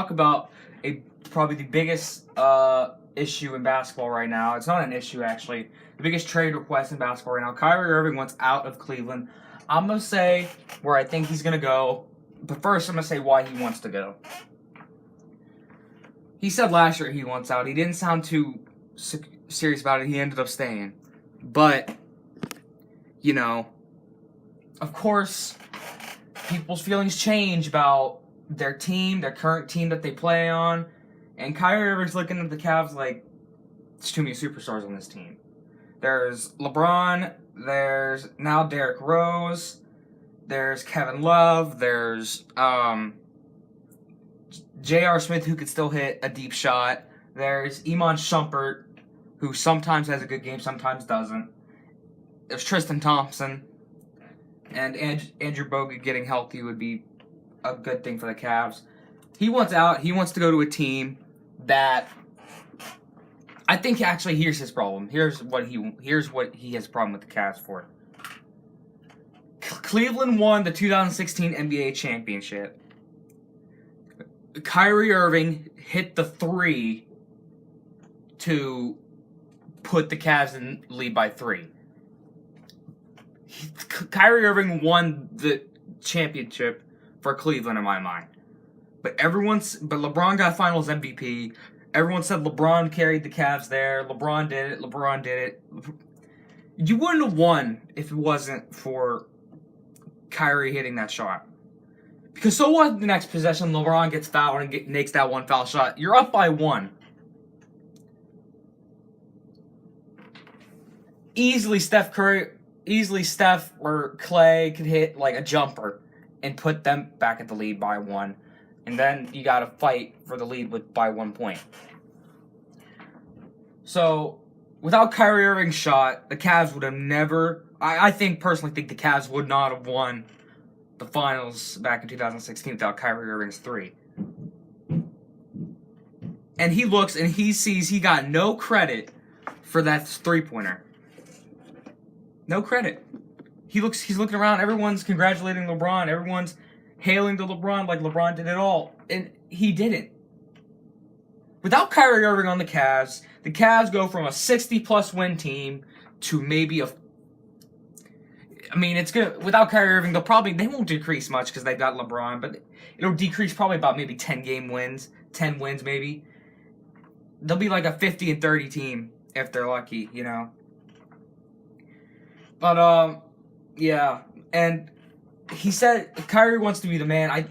talk about probably the biggest issue in basketball right now. It's not an issue, actually. The biggest trade request in basketball right now. Kyrie Irving wants out of Cleveland. I'm going to say where I think he's going to go. But first, I'm going to say why he wants to go. He said last year he wants out. He didn't sound too serious about it. He ended up staying. But, you know, of course, people's feelings change about their team, their current team that they play on. And Kyrie Irving's looking at the Cavs like, there's too many superstars on this team. There's LeBron, there's now Derrick Rose, there's Kevin Love, there's J.R. Smith, who could still hit a deep shot. There's Iman Shumpert, who sometimes has a good game, sometimes doesn't. There's Tristan Thompson. And Andrew Bogut getting healthy would be a good thing for the Cavs. He wants out. He wants to go to a team that I think actually here's his problem. Here's what he has a problem with the Cavs for. Cleveland won the 2016 NBA championship. Kyrie Irving hit the three to put the Cavs in lead by 3. Kyrie Irving won the championship for Cleveland in my mind. But LeBron got Finals MVP. Everyone said LeBron carried the Cavs there. LeBron did it. You wouldn't have won if it wasn't for Kyrie hitting that shot. Because so what? The next possession, LeBron gets fouled and makes that one foul shot. You're up by 1. Easily Steph or Clay could hit like a jumper and put them back at the lead by 1. And then you got to fight for the lead by 1 point. So, without Kyrie Irving's shot, the Cavs would have never... I personally think the Cavs would not have won the finals back in 2016 without Kyrie Irving's 3. And he looks and he sees he got no credit for that three-pointer. No credit. He's looking around, everyone's congratulating LeBron, everyone's hailing to LeBron like LeBron did it all. And he didn't. Without Kyrie Irving on the Cavs go from a 60-plus win team to maybe it's gonna. Without Kyrie Irving, they won't decrease much because they've got LeBron, but it'll decrease probably about maybe 10 wins maybe. They'll be like a 50-30 team if they're lucky, you know. But yeah, and he said Kyrie wants to be the man.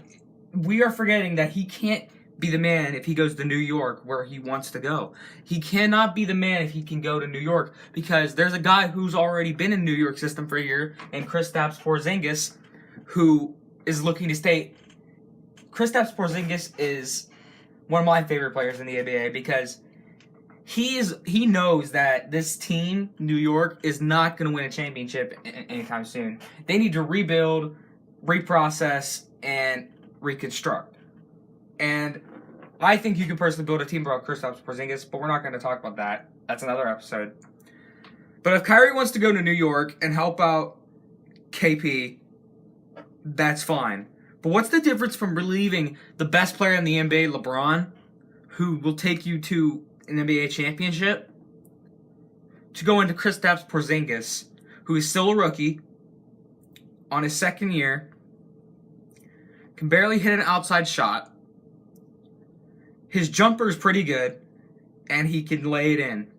We are forgetting that he can't be the man if he goes to New York where he wants to go. He cannot be the man if he can go to New York because there's a guy who's already been in New York system for a year, and Kristaps Porzingis, who is looking to stay. Kristaps Porzingis is one of my favorite players in the NBA because he knows that this team, New York, is not going to win a championship anytime soon. They need to rebuild, reprocess, and reconstruct. And I think you could personally build a team around Kristaps Porzingis, but we're not going to talk about that. That's another episode. But if Kyrie wants to go to New York and help out KP, that's fine. But what's the difference from relieving the best player in the NBA, LeBron, who will take you to an NBA championship, to go into Kristaps Porzingis, who is still a rookie, on his second year, can barely hit an outside shot, his jumper is pretty good, and he can lay it in.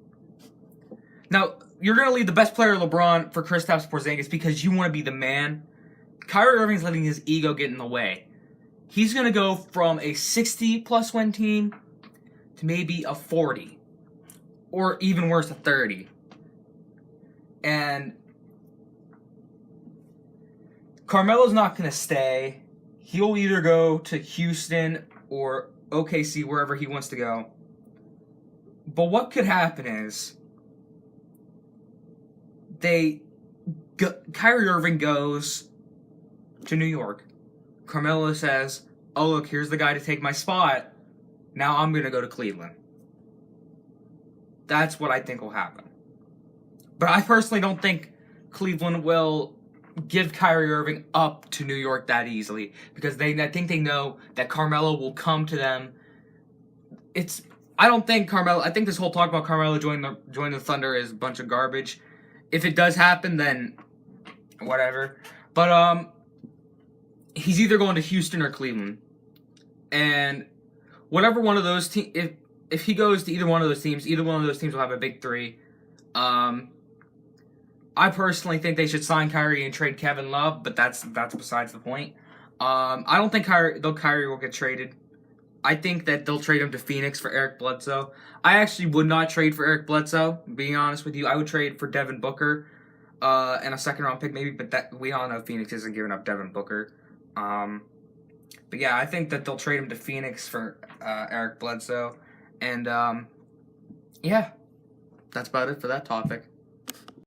Now, you're going to leave the best player, LeBron, for Kristaps Porzingis because you want to be the man. Kyrie Irving's letting his ego get in the way. He's going to go from a 60-plus win team to maybe a 40. Or even worse, a 30. And Carmelo's not going to stay. He'll either go to Houston or OKC, wherever he wants to go. But what could happen is Kyrie Irving goes to New York. Carmelo says, oh, look, here's the guy to take my spot. Now I'm going to go to Cleveland. That's what I think will happen. But I personally don't think Cleveland will give Kyrie Irving up to New York that easily because I think they know that Carmelo will come to them it's I don't think Carmelo. I think this whole talk about Carmelo joining the Thunder is a bunch of garbage. If it does happen, then whatever. But he's either going to Houston or Cleveland, and whatever one of those teams. If he goes to either one of those teams will have a big three. I personally think they should sign Kyrie and trade Kevin Love, but that's besides the point. I don't think Kyrie will get traded. I think that they'll trade him to Phoenix for Eric Bledsoe. I actually would not trade for Eric Bledsoe, being honest with you. I would trade for Devin Booker and a second round pick maybe, but that we all know Phoenix isn't giving up Devin Booker. But yeah, I think that they'll trade him to Phoenix for Eric Bledsoe. And yeah, that's about it for that topic.